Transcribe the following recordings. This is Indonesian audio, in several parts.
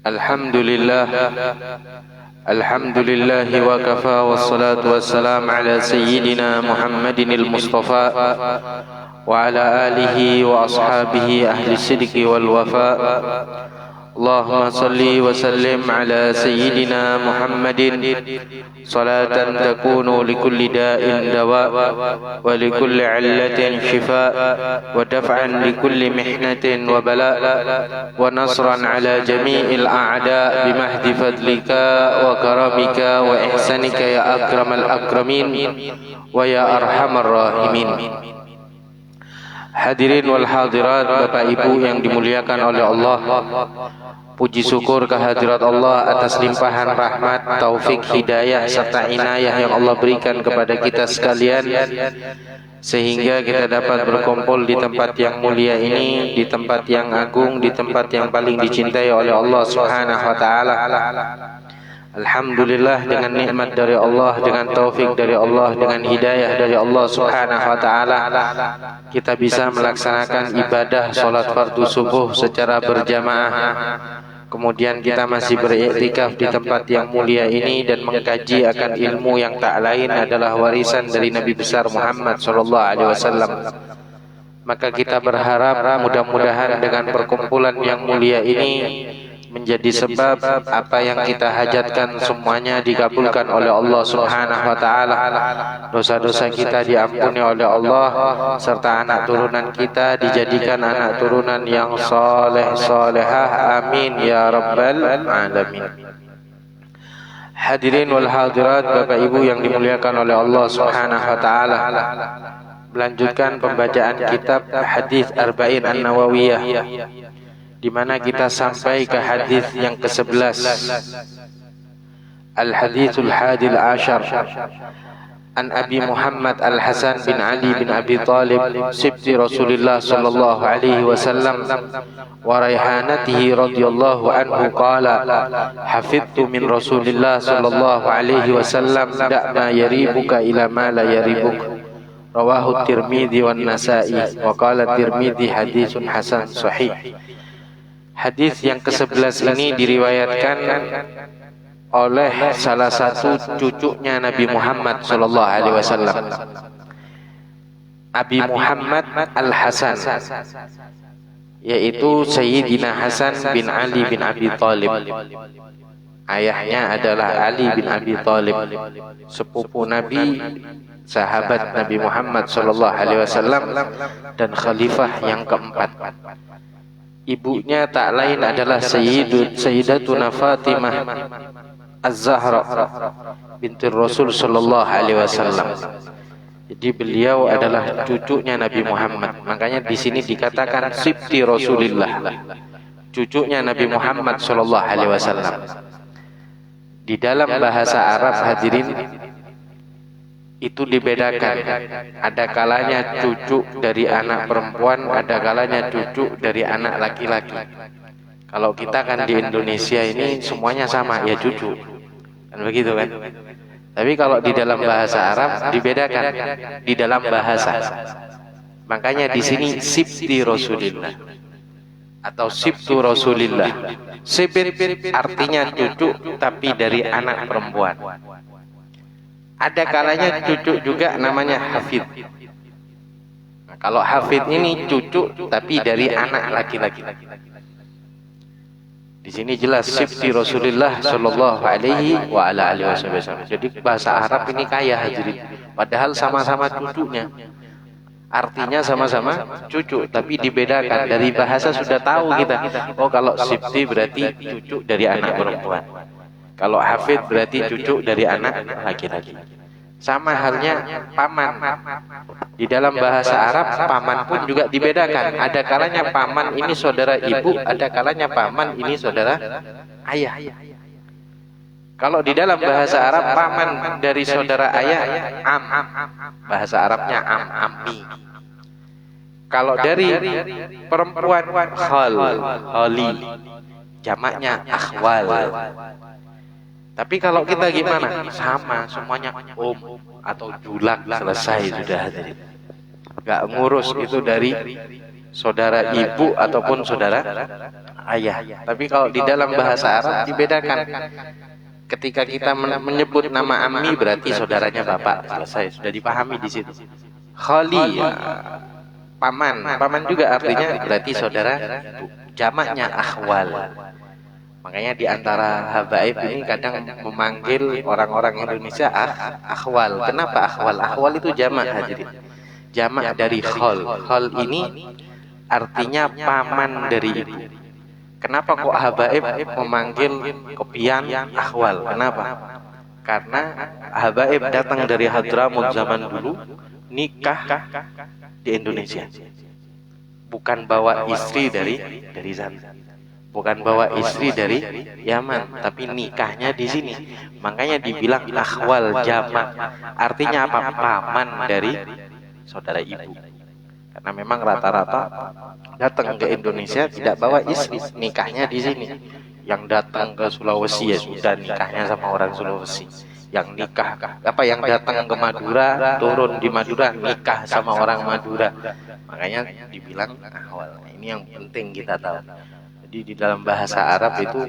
Alhamdulillah wa kafa wassalatu wassalamu ala sayyidina Muhammadinil Mustafa wa ala alihi wa ashabihi ahli sidqi wal wafa. Allahumma salli wa sallim ala sayyidina Muhammadin salatan takunu likulli da'in dawa wa likulli 'illatin shifa wa daf'an likulli mihnatin wa bala wa nasran ala jami'il a'da bimahdi fadlika wa karamika wa ihsanika ya akramal akramin wa ya arhamar rahimin. Hadirin wal hadirat, Bapak Ibu yang dimuliakan oleh Allah, puji syukur kehadirat Allah atas limpahan rahmat, taufik, hidayah serta inayah yang Allah berikan kepada kita sekalian, sehingga kita dapat berkumpul di tempat yang mulia ini, di tempat yang agung, di tempat yang paling dicintai oleh Allah Subhanahu wa taala. Alhamdulillah, dengan nikmat dari Allah, dengan taufik dari Allah, dengan hidayah dari Allah Subhanahu wa taala, kita bisa melaksanakan ibadah salat fardu subuh secara berjamaah. Kemudian kita masih beriktikaf di tempat yang mulia ini dan mengkaji akan ilmu yang tak lain adalah warisan dari Nabi besar Muhammad sallallahu alaihi wasallam. Maka kita berharap mudah-mudahan dengan perkumpulan yang mulia ini menjadi sebab apa yang kita hajatkan semuanya dikabulkan oleh Allah Subhanahu wa taala. Dosa-dosa kita diampuni oleh Allah, serta anak turunan kita dijadikan anak turunan yang saleh salehah. Amin ya rabbal alamin. Hadirin wal hadirat, Bapak Ibu yang dimuliakan oleh Allah Subhanahu wa taala, melanjutkan pembacaan kitab Hadis Arba'in An-Nawawiyah, di mana kita sampai ke hadis yang ke-11. Al-Hadithul Hadil Ashar An Abi Muhammad Al-Hasan bin Ali bin Abi Talib sibti Rasulullah sallallahu alaihi wasallam wa raihanatihi radhiyallahu anhu qala hafidtu min Rasulillah sallallahu alaihi wasallam da'ma yaribuka ila ma la yaribuk. Rawahu Tirmidzi wan Nasa'i wa qala Tirmidzi haditsun hasan sahih. Hadis yang ke-11 ini diriwayatkan oleh salah satu cucunya Nabi Muhammad sallallahu alaihi wasallam, Abi Muhammad Al-Hasan, yaitu Sayyidina Hasan bin Ali bin Abi Talib. Ayahnya adalah Ali bin Abi Talib, sepupu Nabi, sahabat Nabi Muhammad sallallahu alaihi wasallam dan khalifah yang keempat. Ibunya tak lain adalah Sayyidatuna Fatimah Az-Zahra binti Rasul sallallahu alaihi wasallam. Jadi beliau adalah cucunya Nabi Muhammad. Makanya di sini dikatakan sibti Rasulillah, cucunya Nabi Muhammad sallallahu alaihi wasallam. Di dalam bahasa Arab, hadirin, itu dibedakan. Ada kalanya cucu dari anak perempuan, ada kalanya cucu dari anak laki-laki. Kalau kita kan di Indonesia ini semuanya sama, ya cucu, kan begitu kan. Tapi kalau di dalam bahasa Arab dibedakan di dalam bahasa. Makanya di sini sibti Rasulillah atau sibtu Rasulillah. Sibit artinya cucu tapi dari anak perempuan. Ada kalanya cucu juga namanya hafid. Nah, kalau hafid ini cucu tapi dari anak laki-laki. Di sini jelas sibti Rasulullah sallallahu alaihi wa ala alihi wasallam. Jadi bahasa Arab ini kaya, hadirin. Padahal sama-sama cucunya. Artinya sama-sama cucu, tapi dibedakan. Dari bahasa sudah tahu kita. Oh, kalau sibti berarti cucu dari anak perempuan. Kalau hafid berarti cucu dari anak laki-laki. Sama halnya paman. Di dalam bahasa Arab, paman pun juga dibedakan. Ada kalanya paman ini saudara ibu, ada kalanya paman ini saudara ayah. Kalau di dalam bahasa Arab, paman dari saudara ayah, am. Bahasa Arabnya ammi. Kalau dari perempuan, khali. Jamaknya akhwal. Tapi kalau kita gimana? Sama, semuanya atau julak, selesai sudah. Gak ngurus itu dari saudara ibu ataupun saudara ayah. Tapi kalau di dalam bahasa Arab dibedakan. Ketika kita menyebut nama ammi berarti saudaranya bapak, selesai, sudah dipahami di situ. Khali, paman, paman juga artinya berarti saudara ibu. Jamaknya akhwal. Makanya di antara habaib ini kadang memanggil orang-orang Indonesia akhwal. Kenapa akhwal? Akhwal itu jamak, hadirin. Jamak dari khol. Khol ini artinya paman dari ibu. Kenapa kok habaib memanggil kopian akhwal? Kenapa? Karena habaib datang dari Hadramut zaman dulu, nikah di Indonesia. Bukan bawa istri dari sana. Bukan bawa istri dari Yaman, tapi nikahnya di sini. Makanya dibilang akhwal jamak. Artinya apa? Paman dari saudara ibu. Karena memang rata-rata datang ke Indonesia tidak bawa istri, nikahnya di sini. Yang datang ke Sulawesi ya sudah nikahnya sama orang Sulawesi. Yang nikah yang datang ke Madura, turun di Madura nikah sama orang Madura. Makanya dibilang akhwal. Ini yang penting kita tahu. Jadi di dalam bahasa Arab itu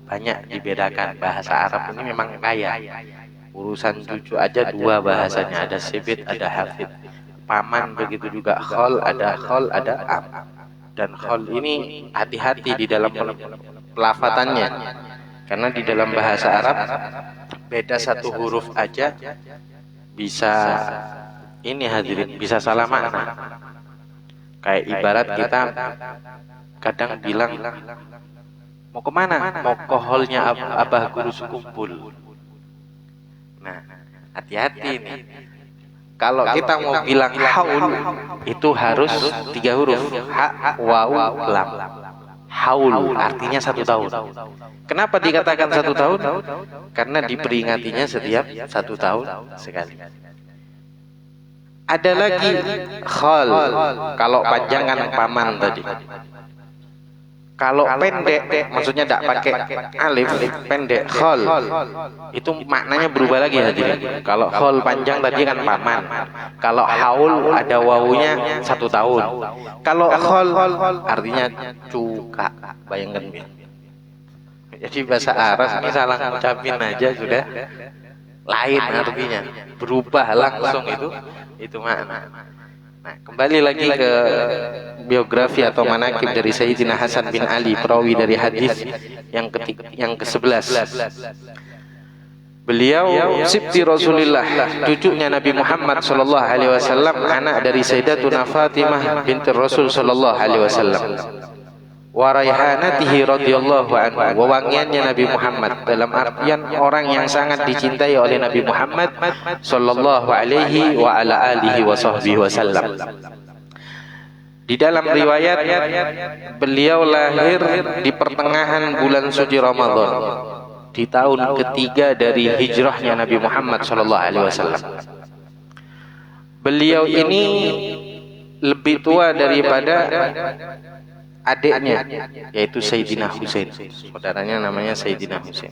banyak dibedakan. Bahasa Arab ini memang kaya. Urusan cucu aja dua bahasanya, ada sibit, ada hafid. Paman begitu juga khol, ada am. Dan khol ini hati-hati di dalam pelafatannya. Karena di dalam bahasa Arab beda satu huruf aja bisa ini hadirin, bisa salah makna. Kayak ibarat kita kadang bilang mau kemana? Mau ke hallnya Abah Guru Sekumpul. Nah, hati-hati nih. Kalau kita mau bilang haul itu harus 3 huruf, ha, waw, lam. Haul artinya 1 tahun. Kenapa dikatakan 1 tahun? Karena diperingatinya setiap 1 tahun sekali. Ada lagi khol. Kalau panjangan paman tadi. Kalau pendek, maksudnya tidak pakai alif, pendek, khol, itu maknanya berubah lagi hadirin. Kalau khol panjang tadi kan paman. Kalau haul ada wawunya 1 tahun. Kalau khol artinya cuka, bayangkan. Jadi bahasa Arab ini salah ucapin aja sudah lain artinya, berubah langsung itu makna. Nah, kembali lagi ke biografi atau manaqib dari Sayyidina Hasan bin Ali, perawi dari hadis yang ke-11. Beliau sibti Rasulullah, cucunya Nabi Muhammad sallallahu alaihi wasallam, anak dari Sayyidatuna Fatimah binti Rasul sallallahu alaihi wasallam. Wa raihanatihi radhiyallahu anhu, wewangiannya Nabi Muhammad, dalam artian orang yang sangat dicintai oleh Nabi Muhammad sallallahu alaihi wa ala alihi wa sahbihi wasallam. Di dalam riwayat beliau lahir di pertengahan bulan suci Ramadan di tahun ketiga dari hijrahnya Nabi Muhammad sallallahu alaihi wasallam. Beliau ini lebih tua daripada adiknya, yaitu Sayyidina Husain. Saudaranya namanya Sayyidina Husain.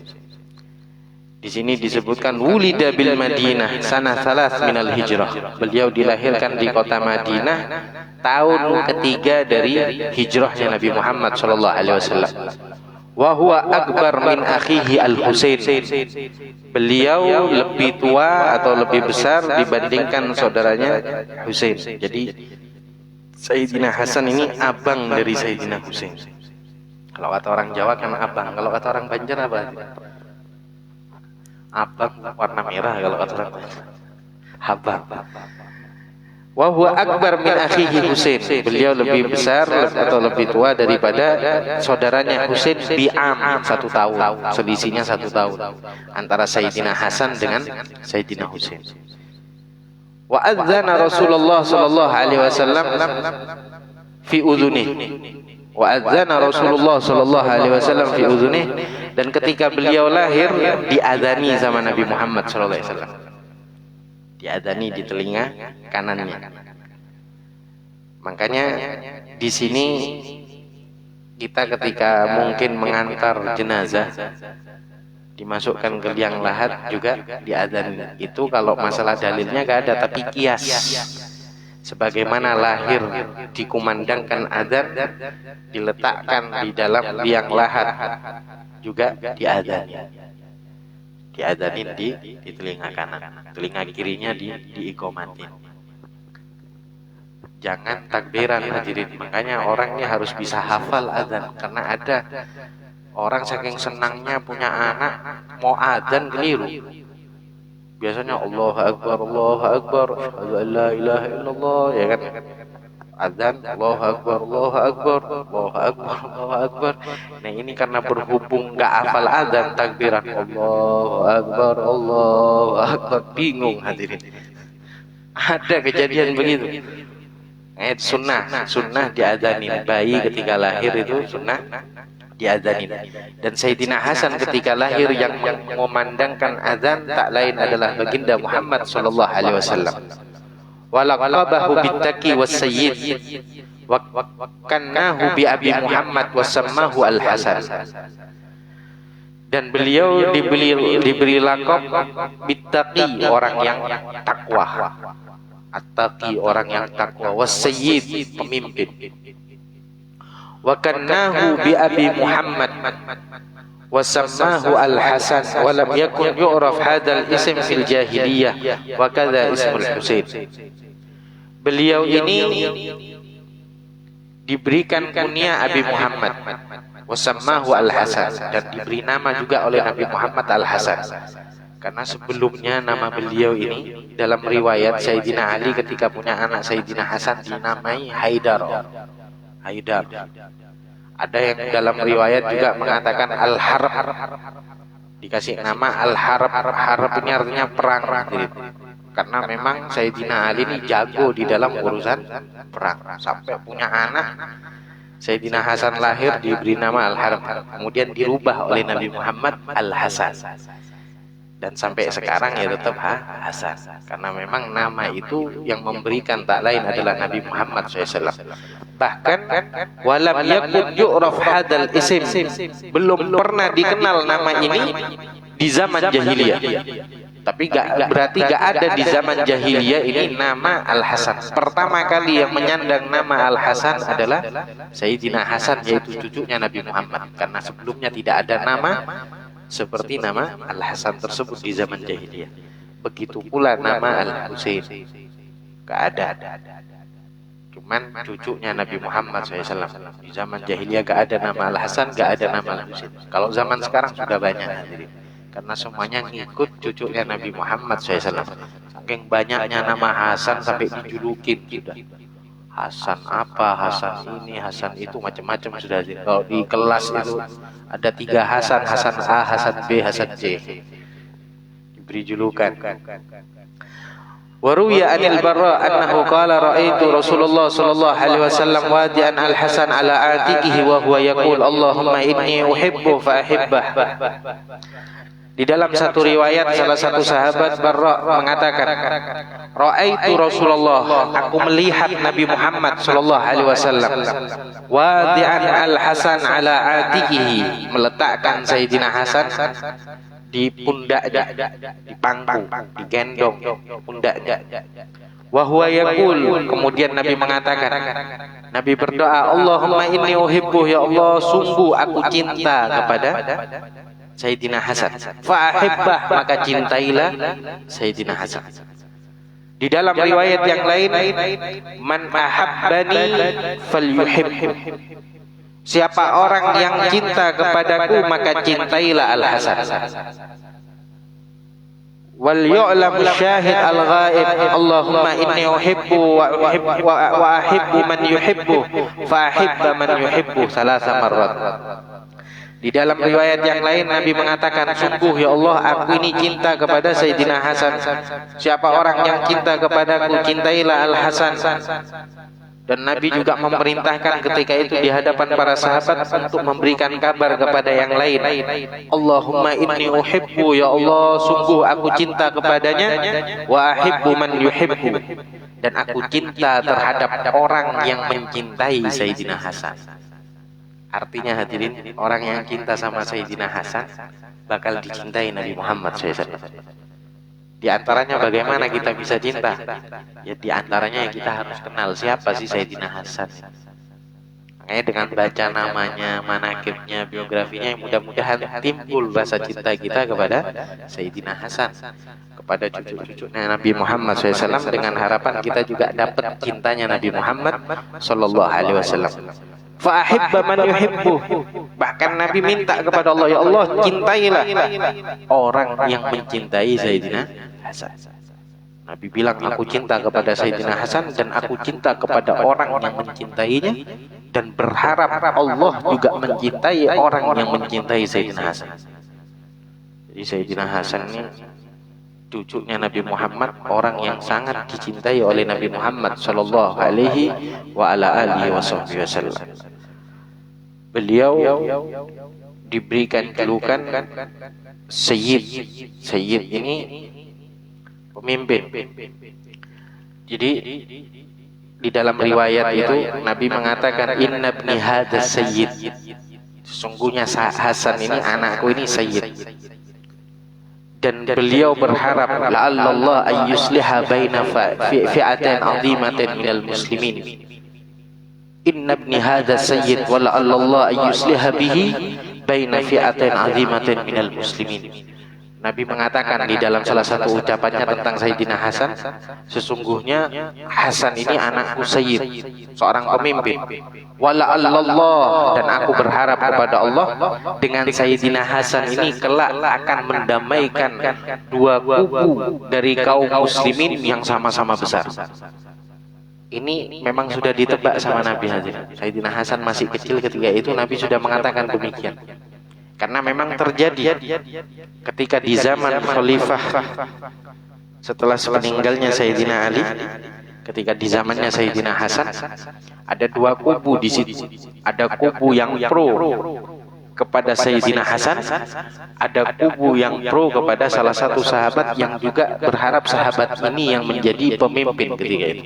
Di sini disebutkan wulida bil Madinah sanah salas minal hijrah. Beliau dilahirkan di kota Madinah tahun ketiga dari hijrahnya Nabi Muhammad sallallahu alaihi wasallam. Wa huwa akbar min akhihi al-Husain. Beliau lebih tua atau lebih besar dibandingkan saudaranya Husain. Jadi Sayyidina Hasan ini abang dari Sayyidina Husain. Kalau kata orang Jawa kan abang, kalau kata orang Banjar apa? Abang warna merah kalau kata orang Banjar. Abang. Wa huwa akbar min akhihi Husain. Beliau lebih besar atau lebih tua daripada saudaranya Husain bi'am 1 tahun. Selisihnya 1 tahun antara Sayyidina Hasan dengan Sayyidina Husain. Wa adzana Rasulullah sallallahu alaihi wasallam fi udhunih. Wa adzana Rasulullah sallallahu alaihi wasallam fi udhunih, dan ketika beliau lahir diadzani sama Nabi Muhammad sallallahu alaihi wasallam. Diadzani di telinga kanannya. Makanya di sini kita ketika mungkin mengantar jenazah dimasukkan ke liang lahat juga diadzan. Itu kalau masalah dalilnya gak ada, tapi kias. sebagaimana lahir dikumandangkan adzan, diletakkan di dalam liang lahat juga diadzanin di telinga kanan, telinga kirinya diikomatin. Jangan takbiran hadirin. Makanya orang ini harus bisa hafal adzan, karena ada orang saking senangnya punya anak mau adzan keliru. Biasanya Allahu Akbar, Allahu Akbar, asyhadu an la ilaha illallah, ya kan? Adzan Allahu Akbar, Allahu Akbar, Allahu Akbar, Allahu Akbar. Nah, ini karena berhubung enggak hafal adzan takbiran Allahu Akbar, Allahu Akbar, bingung hadirin. Ada kejadian begitu. Sunnah diadzanin. Bayi ketika lahir itu sunnah diadzanin. Dan Sayyidina Hasan ketika lahir yang memandangkan azan tak lain adalah baginda Muhammad sallallahu alaihi wasallam. Walaqabahu bitaqi was-sayyid wa kannahu bi Abi Muhammad wa sammahu Al-Hasan. Dan beliau diberi lakab bittaqi, orang yang takwa. At-taqi, orang yang takwa, was-sayyid, pemimpin. Wa kannahu bi Abi Muhammad wa sammahu Al-Hasan wa lam yakun yu'raf hadzal ism fil jahiliyah wa kadza ismul Husain. Beliau ini diberikan kunyah Abi Muhammad wa sammahu Al-Hasan, dan diberi nama juga oleh Nabi Muhammad Al-Hasan. Karena sebelumnya nama beliau ini dalam riwayat Sayyidina Ali ketika punya anak Sayyidina Hasan dinamai Haidar. Ada yang dalam riwayat juga mengatakan Al-Harb, dikasih nama Al-Harb. Harb ini artinya perang. Karena memang Sayyidina Ali ini jago di dalam urusan perang. Sampai punya anak Sayyidina Hasan lahir diberi nama Al-Harb, kemudian dirubah oleh Nabi Muhammad Al-Hasan. Dan sampai sekarang ya tetap Hasan, karena memang nama itu yang memberikan tak lain adalah Nabi Muhammad SAW. Bahkan walam yakun yu'raf hadal isim, belum pernah dikenal nama ini di zaman jahiliyah. Tapi berarti gak ada di zaman jahiliyah ini nama Al-Hasan. Pertama kali yang menyandang nama Al-Hasan adalah Sayyidina Hasan, yaitu cucunya Nabi Muhammad. Karena sebelumnya tidak ada nama seperti nama Al-Hasan tersebut di zaman jahiliyah. Begitu pula nama Al-Husain, gak ada. Cuman cucunya Nabi Muhammad SAW. Di zaman jahiliyah gak ada nama Al-Hasan, gak ada nama Al-Husain. Kalau zaman sekarang sudah banyak, karena semuanya ngikut cucunya Nabi Muhammad SAW. Saking banyaknya nama Hasan sampai dijulukin sudah. Hasan apa, Hasan ini, Hasan itu, macam-macam sudah. Kalau di kelas itu ada 3 Hasan, Hasan A, Hasan B, Hasan C, diberi julukan. Waruya anil Barra annahu qala ra'aitu Rasulullah sallallahu alaihi wasallam wadi'an al-Hasan ala atiqihi wa huwa yaqul Allahumma inni uhibbu fa ahibbah. Di dalam satu riwayat salah satu sahabat Barra mengatakan, ra'aitu Rasulullah, aku melihat Nabi Muhammad sallallahu alaihi wasallam wadi'an al-Hasan ala atiqihi, meletakkan Sayyidina Hasan di pundaknya, di pangku, digendong pundaknya. Wa huwa yaqul, kemudian Nabi mengatakan, Nabi berdoa, Allahumma inni uhibbu, ya Allah, sungguh aku cinta kepada Sayyidina Hasan. Fa'ahibbah, maka cintailah Sayyidina Hasan. Di dalam riwayat yang lain, man ahabbani falyuhibbu, siapa orang yang cinta kepadaku maka cintailah Al-Hasan. Wal yu'lam syahid al-ghaib, Allahumma inni uhibbu wa ahibbu man yuhibbu fa ahibba man yuhibbu salasa marrat. Di dalam riwayat yang lain Nabi mengatakan, sungguh ya Allah, aku ini cinta kepada Sayyidina Hasan. Siapa orang yang cinta kepadaku, cintailah Al-Hasan. Dan Nabi juga memerintahkan ketika itu di hadapan para sahabat untuk memberikan kabar kepada yang lain. Allahumma inni uhibbu, ya Allah, sungguh aku cinta kepadanya, wa ahibbu man yuhibbu, dan aku cinta terhadap orang yang mencintai Sayyidina Hasan. Artinya hadirin, orang yang cinta sama Sayyidina Hasan bakal dicintai Nabi Muhammad SAW. Di antaranya bagaimana kita bisa cinta? Ya di antaranya kita harus kenal siapa sih Sayyidina Hasan. Makanya dengan baca namanya, manaqibnya, biografinya, mudah-mudahan timbul rasa cinta kita kepada Sayyidina Hasan, kepada cucu-cucunya Nabi Muhammad SAW, dengan harapan kita juga dapat cintanya Nabi Muhammad SAW. Fa'ahibba man yuhibbu. Bahkan Nabi minta kepada Allah, ya Allah, cintailah orang yang mencintai Sayyidina Hasan. Nabi bilang, aku cinta kepada Sayyidina Hasan dan aku cinta kepada orang yang mencintainya, dan berharap Allah juga mencintai orang yang mencintai Sayyidina Hasan. Jadi Sayyidina Hasan ini cucunya Nabi Muhammad, orang yang sangat dicintai oleh Nabi Muhammad sallallahu alaihi wa ala alihi wasallam. Beliau diberikan julukan Sayyid. Sayyid ini pemimpin. Jadi di dalam riwayat itu Nabi mengatakan, inna ibni hadza sayyid. Sesungguhnya Hasan ini, anakku ini sayyid. Dan beliau berharap la'allallah an yusliha baina fi'atain 'azimatin minal muslimin. Inna ibni hadza sayyid wa la'allallah an yusliha bihi baina fi'atain 'azimatin minal muslimin. Nabi mengatakan di dalam salah satu ucapannya tentang Sayyidina Hasan, sesungguhnya Hasan ini anakku sayyid, seorang pemimpin. Wala Allah, dan aku berharap kepada Allah dengan Sayyidina Hasan ini kelak akan mendamaikan dua kubu dari kaum muslimin yang sama-sama besar. Ini memang sudah ditebak sama Nabi hadirin. Sayyidina Hasan masih kecil ketika itu Nabi sudah mengatakan demikian. Karena memang terjadi ketika di zaman Khalifah setelah meninggalnya Sayyidina Ali, ketika di zamannya Sayyidina Hasan, ada dua kubu di situ. Ada kubu yang pro kepada Sayyidina Hasan, ada kubu yang pro kepada salah satu sahabat yang juga berharap sahabat ini yang menjadi pemimpin ketika itu.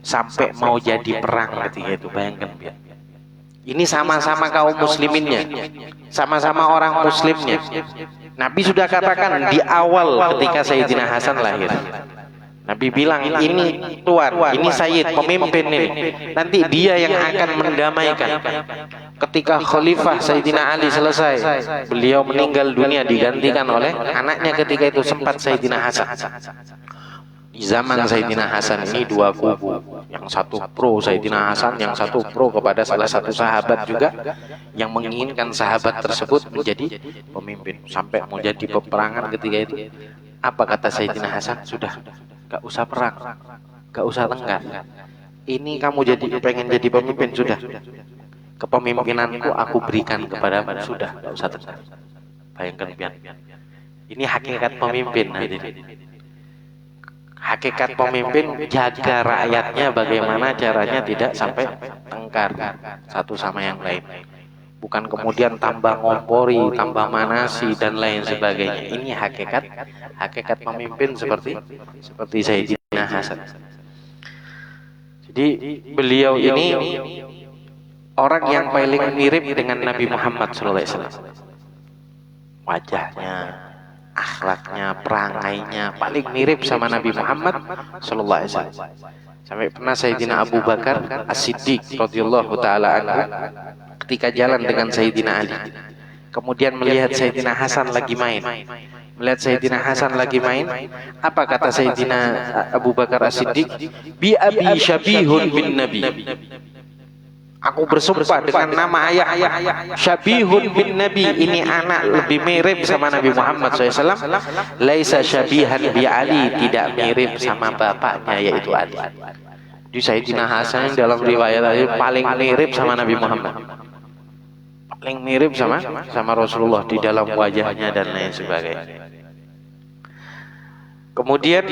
Sampai mau jadi perang ketika itu, bayangkan biar. Ini sama-sama kaum musliminnya, sama-sama orang muslimnya. Nabi sudah katakan di awal ketika Sayyidina Hasan lahir, Nabi bilang, ini tuan, ini Sayyid, pemimpin ini, nanti dia yang akan mendamaikan. Ketika Khalifah Sayyidina Ali selesai, beliau meninggal dunia, digantikan oleh anaknya ketika itu, sempat Sayyidina Hasan. Di zaman Sayyidina Hasan ini dua kubu, yang satu pro Sayyidina Hasan, yang satu pro kepada salah satu sahabat juga yang menginginkan sahabat tersebut menjadi pemimpin. Sampai mau jadi peperangan ketika itu, apa kata Sayyidina Hasan? Sudah, gak usah perang, gak usah tengkar. Ini kamu pengen jadi pemimpin, sudah, kepemimpinanku aku berikan kepadamu, sudah, gak usah tengkar. Bayangkan pian, ini hakikat pemimpin hadirin. Hakikat pemimpin, jaga rakyatnya bagaimana caranya tidak sampai tengkar satu sama yang lain. Bukan kemudian tambah ngompori, tambah manasi dan lain sebagainya. Ini hakikat pemimpin seperti Sayyidina Hasan. Jadi beliau ini orang yang paling mirip dengan Nabi Muhammad SAW. Wajahnya, akhlaknya, perangainya paling mirip sama Nabi Muhammad sallallahu alaihi wasallam. Sampai pernah Sayyidina Abu Bakar As-Siddiq radhiyallahu taala anhu ketika jalan dengan Sayyidina Ali, kemudian melihat Sayyidina Hasan lagi main. Apa kata Sayyidina Abu Bakar As-Siddiq? Bi abi syabihun bin Nabi. Aku bersumpah dengan nama ayah, syabihun bin Nabi, ini anak lebih mirip sama Nabi Muhammad SAW. Laisa syabihan bi Ali, tidak mirip sama bapaknya yaitu Ali. Di Sayyidina Hasan dalam riwayat itu paling mirip sama Nabi Muhammad, paling mirip sama Rasulullah di dalam wajahnya dan lain sebagainya. Kemudian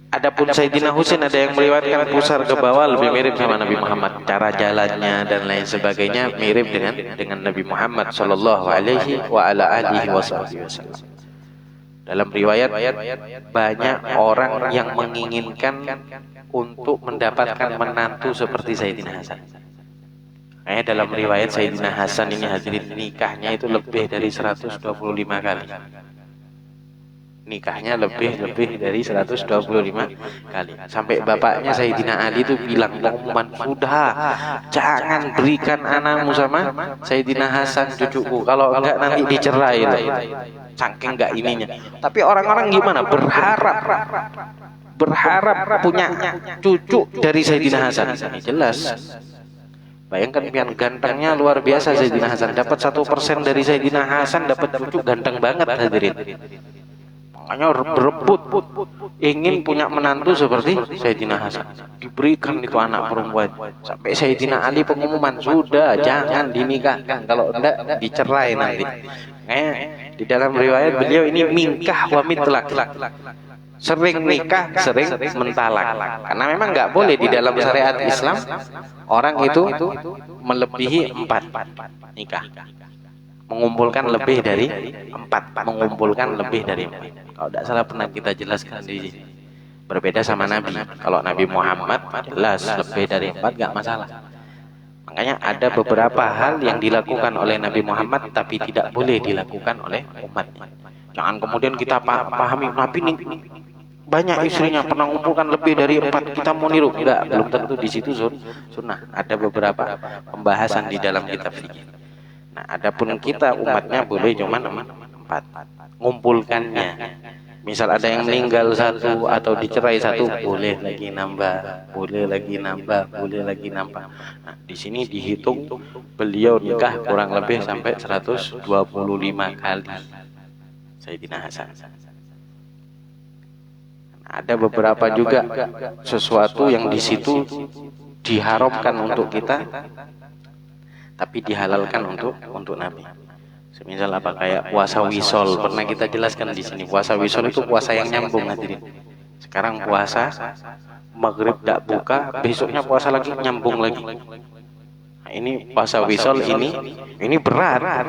adapun Sayyidina Husain, ada yang meriwayatkan pusar ke bawah lebih mirip sama Nabi Muhammad, cara jalannya dan lain sebagainya mirip dengan Nabi Muhammad sallallahu alaihi wa ala alihi wasallam. Dalam riwayat banyak orang yang menginginkan untuk mendapatkan menantu seperti Sayyidina Hasan. Dalam riwayat Sayyidina Hasan ini hadirin nikahnya itu lebih dari 125 kali. nikahnya lebih dari 125 kali. Sampai bapaknya Sayyidina Ali itu bilang, "Pengumuman sudah, jangan berikan anakmu sama Sayyidina Hasan cucuku, kalau enggak nanti dicerai loh." Saking enggak ininya. Tapi orang-orang gimana? Berharap punya cucu dari Sayyidina Hasan. Ini jelas. Bayangkan pian gantengnya luar biasa Sayyidina Hasan, dapat 1% dari Sayyidina Hasan dapat cucu ganteng banget hadirin. Makanya berebut ingin punya menantu seperti Sayyidina Hasan. Diberikan itu anak perempuan. Sampai Sayyidina Ali pengumuman, sudah jangan dinikahkan, kalau enggak dicerai nanti. Di dalam riwayat beliau ini mingkah wa mitlak. Sering nikah, sering mentalak. Karena memang nggak boleh di dalam syariat Islam orang itu melebihi 4 nikah. Mengumpulkan lebih dari 4. Kalau tidak salah pernah kita jelaskan di sini. Berbeda sama Nabi. Kalau Nabi Muhammad jelas lebih dari 4 nggak masalah. Makanya ada beberapa hal yang dilakukan oleh Nabi Muhammad tapi tidak boleh dilakukan oleh umatnya. Jangan kemudian kita pahami Nabi ini banyak istrinya, pernah mengumpulkan lebih dari 4, kita mau niru. Enggak, belum tentu di situ sunnah. Ada beberapa pembahasan di dalam kitab fikih. Nah, adapun kita umatnya boleh cuma 4. Ngumpulkannya. Misal ada yang meninggal 1 atau dicerai 1, boleh lagi nambah. Nah, di sini dihitung beliau nikah kurang lebih sampai 125 kali. Sayyidina Hasan. Ada beberapa juga sesuatu yang di situ diharamkan untuk kita tapi dihalalkan untuk Nabi. Semisal apa, kayak puasa wisol, pernah kita jelaskan di sini. Puasa wisol itu puasa yang nyambung hadirin. Sekarang puasa maghrib tidak buka, besoknya puasa lagi, nyambung lagi. Nah, ini puasa wisol ini berat.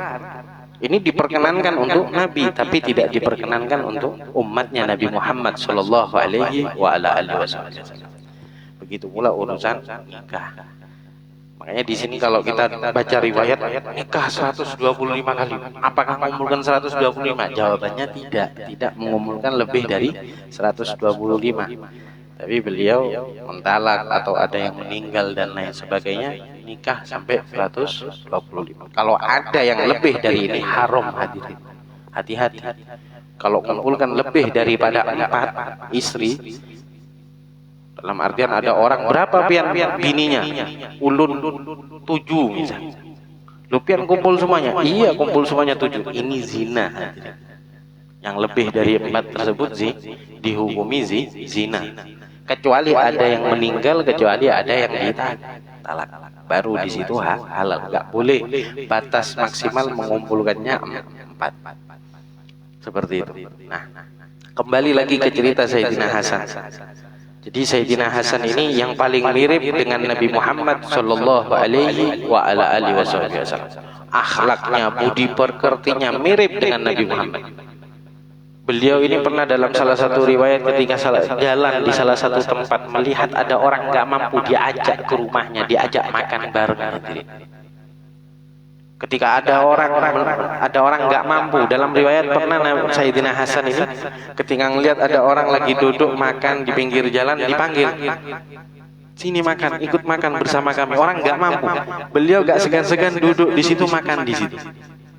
Ini diperkenankan untuk Nabi, tapi tidak diperkenankan untuk umatnya Nabi Muhammad Shallallahu Alaihi Wasallam. Begitu pula urusan nikah. Makanya di sini kalau kita baca riwayat nikah 125 kali, apakah mengumpulkan 125? Jawabannya tidak mengumpulkan lebih dari 125. Tapi beliau mentalak atau ada yang meninggal dan lain sebagainya, nikah sampai 125. Kalau ada yang lebih dari ini haram hadirin. Hati-hati. Kalau mengumpulkan lebih daripada 4 istri, dalam artian ada orang berapa pian bininya? Ulun 7 misalnya. Lu pian kumpul semuanya? Iya, kumpul semuanya 7. Ini zina hadirin. Yang lebih dari 4 tersebut dihukumi zina. Kecuali ada yang meninggal, kecuali ada yang ditalak, baru di situ halal. Nggak boleh batas maksimal mengumpulkannya 4 seperti itu. Nah, kembali lagi ke cerita Sayyidina Hasan. Jadi Sayyidina Hasan ini yang paling mirip dengan Nabi Muhammad Sallallahu Alaihi Wasallam. Akhlaknya, budi pekertinya mirip dengan Nabi Muhammad. Beliau ini pernah dalam salah satu riwayat ketika jalan di salah satu tempat melihat ada orang nggak mampu, diajak ke rumahnya, diajak makan bareng. Ketika ada orang nggak mampu, dalam riwayat pernah Sayyidina Hasan ini ketika ngelihat ada orang lagi duduk makan di pinggir jalan, dipanggil, sini makan, ikut makan bersama kami. Orang nggak mampu, beliau nggak segan-segan duduk di situ makan di situ.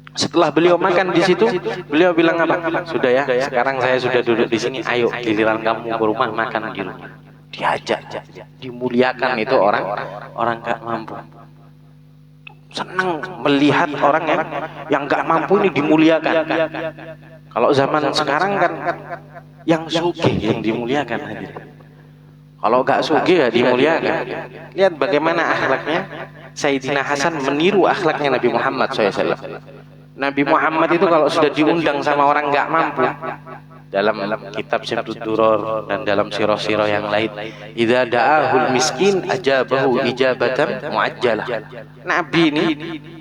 Setelah beliau makan di situ, beliau bilang apa? Sudah ya, sekarang saya sudah duduk di sini. Ayo, giliran kamu ke rumah makan di rumah. Diajak, dimuliakan itu orang nggak mampu. Senang melihat orang yang nggak mampu ini dimuliakan. Kalau zaman sekarang kan yang sugih yang dimuliakan. Kalau nggak sugih ya dimuliakan. Lihat bagaimana akhlaknya Sayyidina Hasan meniru akhlaknya Nabi Muhammad SAW. Nabi Muhammad itu kalau sudah diundang sama orang nggak mampu, dalam kitab Syamsud Duror dan dalam sirah-sirah yang lain, idza da'ahul miskin ajabahu ijabatan muajjalah. Nabi ini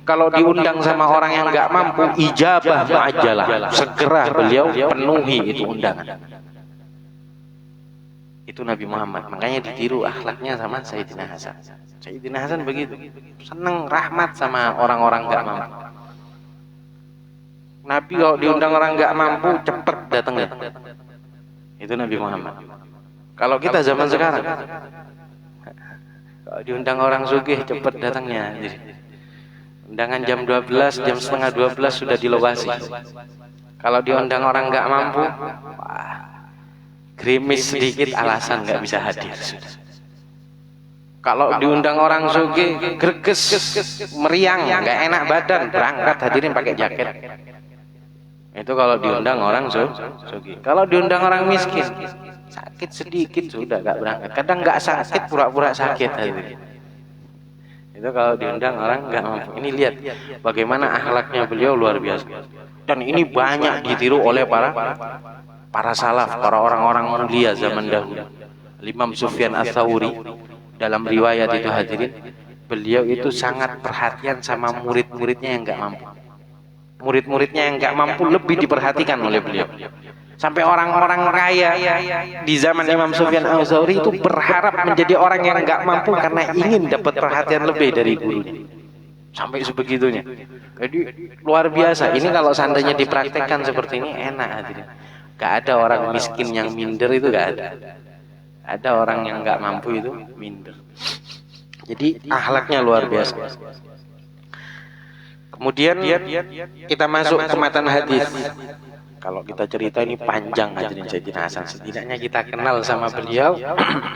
kalau diundang sama orang yang nggak mampu, ijabah muajjalah, segera beliau penuhi itu undangan. Itu Nabi Muhammad. Makanya ditiru akhlaknya sama Sayyidina Hasan. Sayyidina Hasan begitu, senang rahmat sama orang-orang nggak mampu. Nabi kalau diundang orang nggak mampu, cepat datangnya. Itu Nabi Muhammad. Kalau kita zaman sekarang, kalau diundang orang sugih cepat datangnya. Undangan jam 12, jam setengah 12 sudah dilewasi. Kalau diundang orang nggak mampu, wah, gerimis sedikit alasan nggak bisa hadir. Kalau diundang orang sugih, greges, meriang, nggak enak badan, berangkat hadirin pakai jaket. Itu kalau diundang orang sugih. Kalau diundang orang miskin, sakit sedikit sudah nggak berangkat. Kadang nggak sakit, pura-pura sakit hadirin. Itu kalau diundang orang nggak mampu. Ini lihat bagaimana akhlaknya beliau luar biasa. Dan ini banyak ditiru oleh para salaf, para orang-orang mulia zaman dahulu. Imam Sufyan Ats-Tsauri dalam riwayat itu hadirin, beliau itu sangat perhatian sama murid-muridnya yang nggak mampu. Murid-muridnya yang nggak mampu lebih diperhatikan oleh beliau. Sampai orang-orang kaya di zaman Imam Sufyan Ats-Tsauri itu berharap menjadi orang yang nggak mampu karena ingin dapat perhatian lebih dari gurunya. Sampai sebegitunya. Jadi luar biasa. Ini kalau seandainya dipraktekkan seperti ini enak hadirin. Gak ada orang miskin yang minder, itu gak ada. Ada orang yang nggak mampu itu minder. Jadi akhlaknya luar biasa. Kemudian kita masuk ke matan hadis. Kalau kita cerita ini panjang hadirin Sayyidina Hasan. Setidaknya kita kenal sama beliau,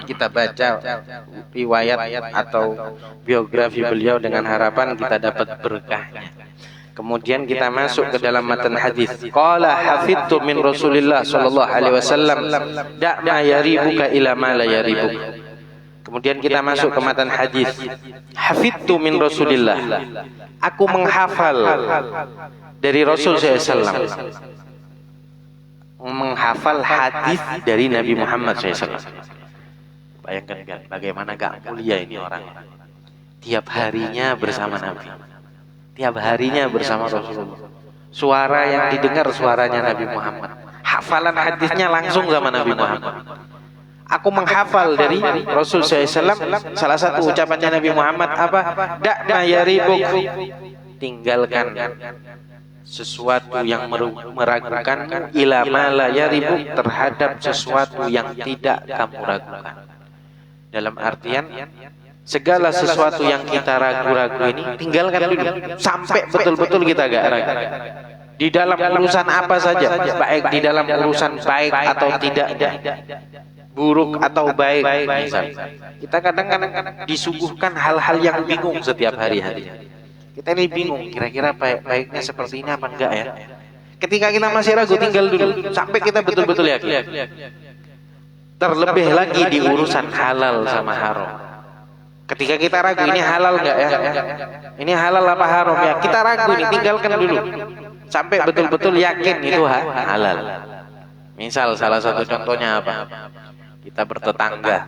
kita baca riwayat atau biografi beliau dengan harapan kita dapat berkahnya. Kemudian kita masuk ke dalam matan hadis. Qala hafidtu min Rasulillah sallallahu alaihi wasallam da' ma yaribuka ila ma la yaribuk. Kemudian kita masuk ke matan hadis. Hafidtu min Rasulillah. Aku menghafal dari Rasul sallallahu alaihi wasallam. Menghafal hadis dari Nabi Muhammad SAW. Bayangkan kan, bagaimana gak mulia ini orang. Tiap harinya bersama Nabi, tiap harinya bersama Rasulullah. Suara yang didengar suaranya Nabi Muhammad. Hafalan hadisnya langsung sama Nabi Muhammad. Aku menghafal dari Rasul SAW. Salah satu ucapannya Nabi Muhammad apa? Da'ma yaribuk. Tinggalkan sesuatu yang meragukan, ila ma la yaribuk, terhadap sesuatu yang tidak kamu ragukan. Dalam artian segala sesuatu yang kita ragu-ragu ini tinggalkan dulu sampai betul-betul kita gak ragu. Di dalam urusan apa saja, baik di dalam urusan baik atau tidak, buruk atau baik, misalnya. Kita kadang-kadang disuguhkan hal-hal yang bingung setiap hari-hari. Kita ini bingung, kira-kira baiknya seperti ini apa enggak ya? Ketika kita masih ragu, tinggal dulu sampai kita betul-betul yakin. Terlebih lagi di urusan halal sama haram. Ketika kita ragu, ini halal enggak ya? Ini halal apa haram ya? Kita ragu, ini tinggalkan dulu sampai betul-betul yakin itu halal. Misal salah satu contohnya apa? Kita bertetangga.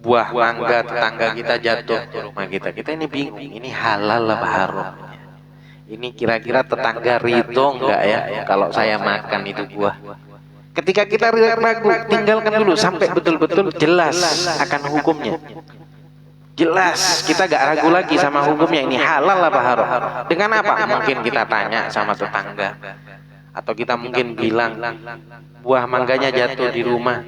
Buah mangga tetangga kita jatuh ke rumah kita. Kita ini bingung, ini halal apa haram? Ini kira-kira tetangga ridho enggak ya kalau saya makan itu buah? Ketika kita ragu, tinggalkan dulu sampai betul-betul jelas akan hukumnya. Jelas, kita gak ragu lagi sama hukumnya, ini halal apa haram. Dengan apa? Mungkin kita tanya sama tetangga, atau kita mungkin bilang buah mangganya jatuh di rumah.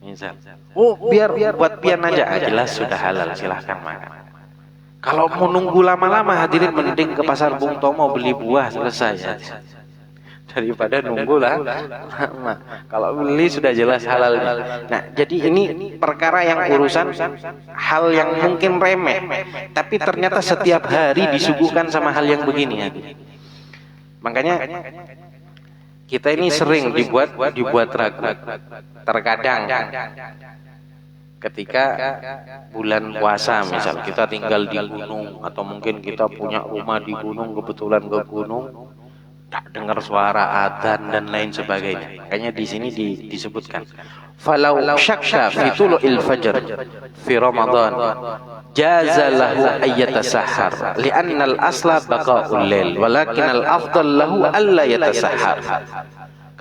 Misal, oh biar buat pian aja, jelas sudah halal, silahkan makan. Kalau mau nunggu lama-lama hadirin, mending ke pasar Bung Tomo beli buah, selesai ya. Daripada nunggu lama. Kalau beli sudah jelas halal. Nah, jadi ini perkara yang urusan hal yang mungkin remeh, tapi ternyata setiap hari disuguhkan sama hal yang begini ya. Makanya kita ini sering dibuat ragu. Terkadang ketika bulan puasa, misal kita tinggal di gunung, atau mungkin kita punya rumah di gunung, kebetulan ke gunung, tak dengar suara adzan dan lain sebagainya. Makanya di sini disebutkan, falau syakka fi tulu'il fajr fi Ramadan jaza lahu ayyatasahhar li'anna al-asla baqa'ul lail walakin al-afdal lahu alla yatasahhar.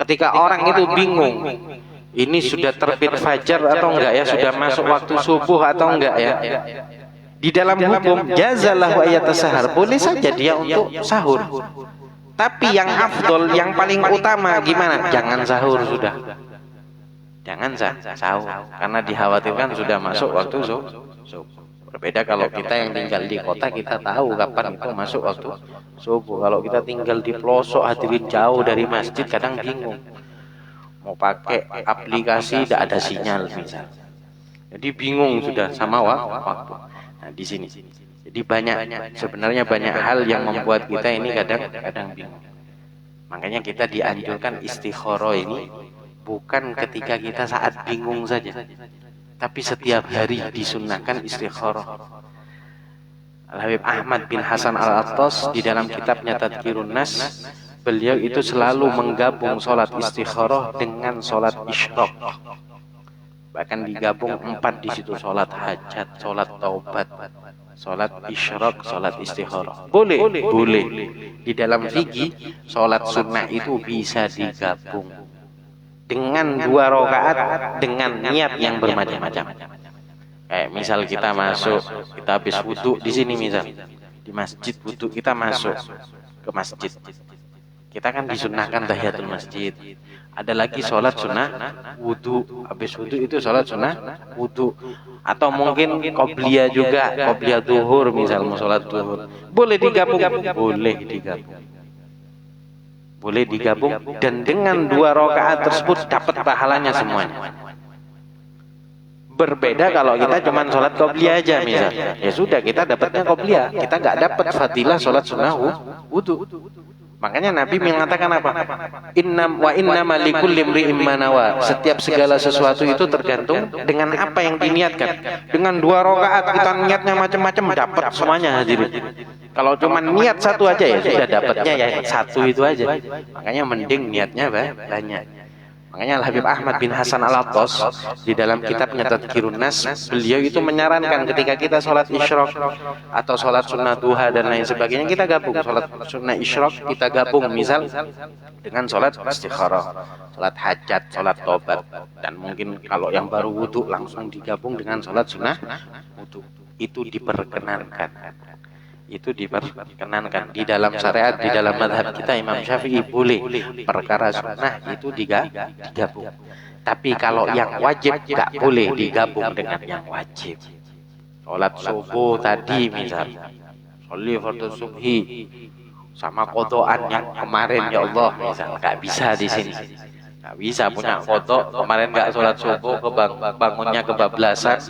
Ketika orang itu bingung, ini sudah terbit fajar atau enggak ya, sudah masuk waktu subuh atau enggak ya, di dalam hukum jaza lahu ayyatasahhar, boleh saja dia untuk sahur. Tapi yang afdol, yang paling utama gimana? Jangan sahur sudah. Jangan sahur, karena dikhawatirkan sudah masuk waktu subuh. Berbeda kalau kita yang tinggal di kota, kita tahu kapan itu masuk waktu subuh. Kalau kita tinggal di pelosok, hadirin jauh dari masjid, kadang bingung. Mau pakai aplikasi tidak ada sinyal misal. Jadi bingung sudah sama waktu. Nah, di sini. Jadi sebenarnya banyak hal yang membuat kita ini kadang bingung. Makanya kita dianjurkan istikharah ini bukan ketika kita saat bingung saja, tapi setiap hari disunnahkan istikharah. Al-Habib Ahmad bin Hasan Al-Attas di dalam kitabnya Tadhkirun Nas, beliau itu selalu menggabung sholat istikharah dengan sholat isyraq. Bahkan digabung 4 di situ, sholat hajat, sholat taubat, sholat isyraq, sholat istikharah. Boleh. Di dalam fikih sholat sunnah itu bisa digabung dengan 2 rakaat dengan niat yang bermacam-macam. Kayak misal kita habis wudu di sini misal di masjid, wudu kita masuk ke masjid, kita kan disunnahkan tahiyatul masjid. Ada lagi sholat sunnah wudu, habis wudu itu sholat sunnah wudu. Atau mungkin qobliyah juga, qobliyah duhur misal mau sholat duhur, boleh digabung. Boleh digabung dan dengan 2 rakaat tersebut dapat pahalanya semuanya. Berbeda kalau kita cuma sholat qobliyah aja misal, ya sudah kita dapatnya qobliyah, kita nggak dapat fadilah sholat sunnah wudu. Makanya Nabi mengatakan apa? Innama likulli imri'in ma nawa. Setiap segala sesuatu itu tergantung dengan apa yang diniatkan. Dengan 2 rakaat kita niatnya macam-macam, dapat semuanya hadirin. Kalau cuma niat satu aja ya sudah dapatnya ya satu itu aja. Makanya mending niatnya banyak. Makanya Al-Habib Ahmad bin Hasan Al-Attas di dalam kitabnya Tadhkirun Nas, beliau itu menyarankan ketika kita sholat isyraq atau sholat sunnah duha dan lain sebagainya, kita gabung sholat sunnah isyraq, kita gabung misal dengan sholat istikharah, sholat hajat, sholat tobat, dan mungkin kalau yang baru wudu langsung digabung dengan sholat sunnah wudu. Itu diperkenankan. Di dalam syariat, di dalam mazhab kita Imam Syafi'i boleh perkara sunnah itu digabung. Tapi kalau yang wajib tidak boleh digabung dengan yang wajib. Sholat subuh tadi misal, sholat fardu subhi sama qodaan yang kemarin ya Allah misal, nggak bisa di sini. Nggak bisa punya kodok, kemarin nggak sholat subuh, bangunnya kebablasan,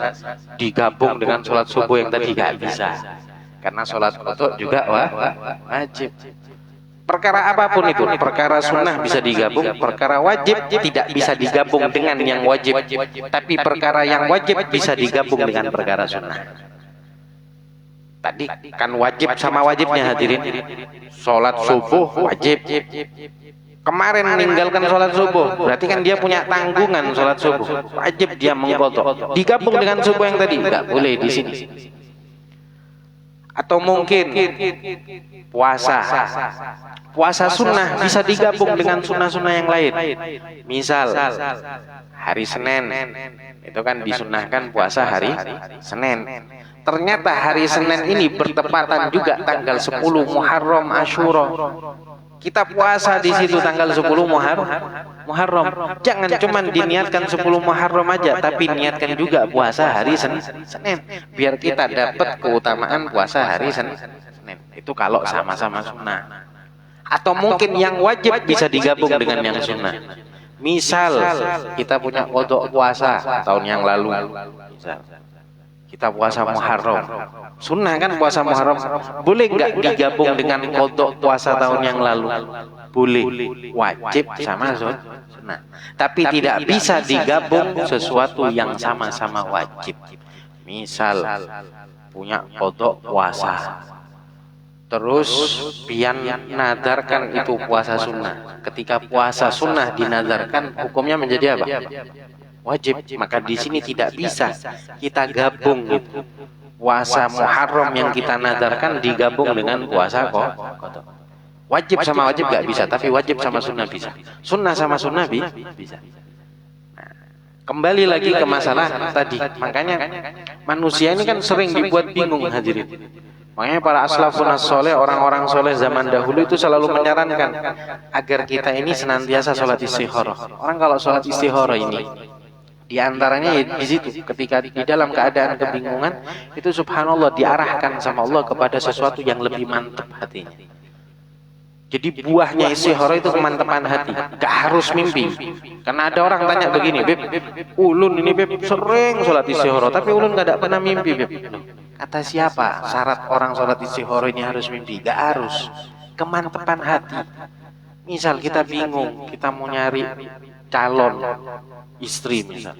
digabung dengan sholat subuh yang tadi, nggak bisa. Karena sholat qodok juga wajib. Perkara apapun itu, perkara sunnah bisa digabung, perkara wajib tidak bisa digabung dengan yang wajib. Tapi perkara yang wajib bisa digabung dengan perkara sunnah. Tadi kan wajib sama wajibnya hadirin. Sholat subuh wajib. Kemarin meninggalkan sholat subuh, berarti kan dia punya tanggungan sholat subuh. Wajib dia mengqodok. Digabung dengan subuh yang tadi, nggak boleh di sini. Atau mungkin puasa sunnah bisa digabung dengan sunnah-sunnah yang lain. Misal hari Senin itu kan disunnahkan puasa hari Senin. Ternyata hari Senin ini bertepatan juga tanggal 10 Muharram Asyura. Kita puasa di situ tanggal 10 Muharram. Jangan cuma diniatkan 10 Muharram aja, tapi niatkan juga puasa hari Senin. Biar kita dapat keutamaan puasa hari Senin. Itu kalau sama-sama sunnah. Atau mungkin yang wajib bisa digabung dengan yang sunnah. Misal kita punya qodok puasa tahun yang lalu. Misal kita puasa Muharram, sunnah kan puasa Muharram, boleh nggak digabung dengan qodok puasa tahun yang lalu? Boleh, wajib sama sunnah. Tapi tidak bisa digabung sesuatu yang sama-sama wajib. Misal punya qodok puasa, terus pian nadarkan itu puasa sunnah. Ketika puasa sunnah dinadarkan, hukumnya menjadi apa? Wajib. Maka di sini tidak bisa kita gabung gitu. Puasa Muharram yang kita nadarkan digabung dengan puasa qodok. Wajib sama wajib gak bisa, tapi wajib sama sunnah bisa. Sunnah sama sunnah bisa. Nah, kembali lagi ke masalah tadi. Makanya manusia ini kan sering dibuat bingung hadirin. Makanya para aslafun as-soleh, orang-orang soleh zaman dahulu itu selalu menyarankan agar kita ini senantiasa sholat istikharah. Orang kalau sholat istikharah ini, di antaranya di situ, ketika di dalam keadaan kebingungan, itu subhanallah diarahkan sama Allah kepada sesuatu yang lebih mantap hatinya. Jadi buahnya istikharah itu kemantapan hati, gak harus mimpi. Karena ada orang tanya begini, Beb, ulun ini Beb sering sholat istikharah, tapi ulun gak pernah mimpi, Beb. Kata siapa syarat orang sholat istikharah ini harus mimpi? Gak harus. Kemantapan hati. Misal kita bingung, kita mau nyari calon istri misal,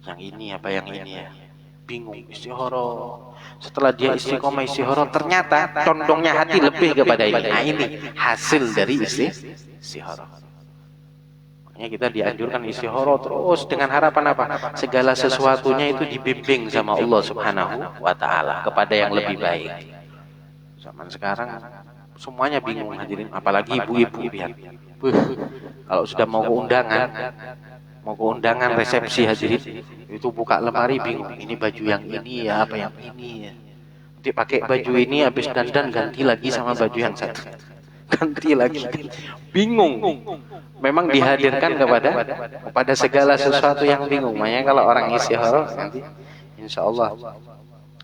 yang ini apa yang ini ya, bingung istikharah. Setelah dia istiqomah istikharah, ternyata condongnya hati lebih kepada ini. Nah ini hasil dari istikharah. Makanya kita dianjurkan istikharah terus dengan harapan apa? Segala sesuatunya itu dibimbing sama Allah Subhanahu wa Ta'ala kepada yang lebih baik. Zaman sekarang semuanya bingung hadirin, apalagi ibu-ibu lihat. Kalau sudah mau undangan resepsi hadirin, itu buka lemari bingung, ini baju yang ini ya, apa yang ini ya. Nanti pakai baju ini, habis dandan ganti lagi sama baju yang satu, ganti lagi, bingung. Memang dihadirkan kepada segala sesuatu yang bingung. Makanya kalau orang istikharah nanti insya Allah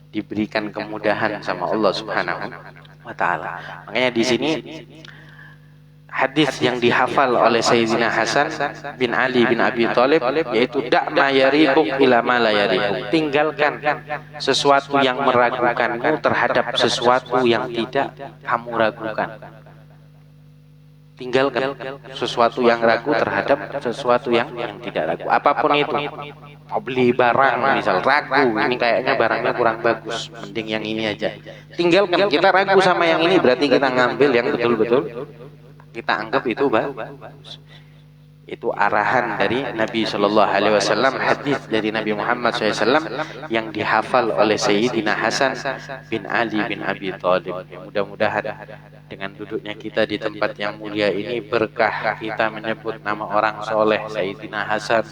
diberikan kemudahan sama Allah Subhanahu wa Ta'ala. Makanya di sini hadis yang dihafal oleh Sayyidina Hasan bin Ali bin Abi Thalib, yaitu da' ma yaribuk ila ma la yaribuk. Tinggalkan sesuatu yang meragukanmu terhadap sesuatu yang tidak kamu ragukan. Tinggalkan sesuatu yang ragu terhadap sesuatu yang tidak ragu. Apapun itu. Mau beli barang misal ragu, ini kayaknya barangnya kurang bagus, mending yang ini aja. Tinggalkan, kita ragu sama yang ini berarti kita ngambil yang betul-betul kita anggap itu bagus. Itu arahan dari Nabi Shallallahu Alaihi Wasallam, hadis dari Nabi Muhammad SAW yang dihafal oleh Sayyidina Hasan bin Ali bin Abi Thalib. Mudah-mudahan dengan duduknya kita di tempat yang mulia ini, berkah kita menyebut nama orang soleh Sayyidina Hasan,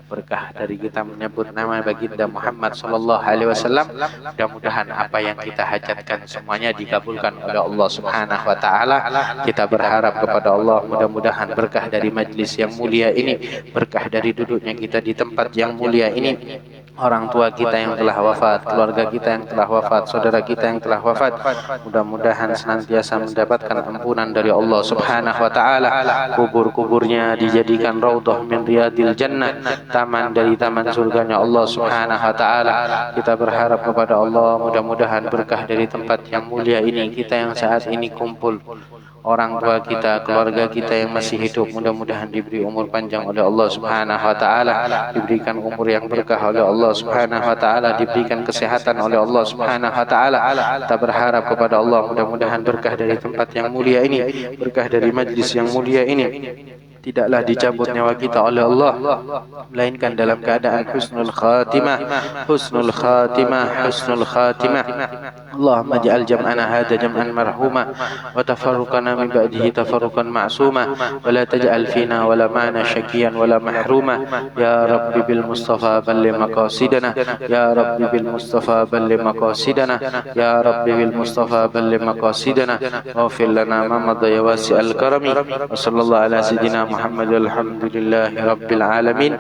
berkah dari kita menyebut nama baginda Muhammad Shallallahu Alaihi Wasallam. Mudah-mudahan apa yang kita hajatkan semuanya dikabulkan oleh Allah Subhanahu Wa Taala. Kita berharap kepada Allah, mudah-mudahan berkah dari majlis yang mulia ini, berkah dari duduknya kita di tempat yang mulia ini, orang tua kita yang telah wafat, keluarga kita yang telah wafat, saudara kita yang telah wafat, mudah-mudahan senantiasa mendapatkan ampunan dari Allah Subhanahu wa Ta'ala. Kubur-kuburnya dijadikan raudhah min riyadil jannah, taman dari taman surganya Allah Subhanahu wa Ta'ala. Kita berharap kepada Allah, mudah-mudahan berkah dari tempat yang mulia ini, kita yang saat ini kumpul, orang tua kita, keluarga kita yang masih hidup, mudah-mudahan diberi umur panjang oleh Allah Subhanahu wa Ta'ala, diberikan umur yang berkah oleh Allah Subhanahu wa Ta'ala, diberikan kesehatan oleh Allah Subhanahu wa Ta'ala. Kita berharap kepada Allah, mudah-mudahan berkah dari tempat yang mulia ini, berkah dari majlis yang mulia ini, tidaklah dicabut nyawa kita oleh Allah, melainkan dalam keadaan husnul khatimah, husnul khatimah, husnul khatimah. Allahumma ja'al jam'ana hadha jam'an marhuma wa tafarruqana min ba'dihi tafarruqan ma'suma wa la taj'al fina wa la ma'na syakiyan wa la mahruma. Ya Rabbi bil Mustafa balli maqasidana, Ya Rabbi bil Mustafa balli maqasidana, Ya Rabbi bil Mustafa balli maqasidana, waghfir lana ma madha ya wasi'al karami. Wa sallallahu ala sayyidina Muhammad, alhamdulillahi rabbil alamin.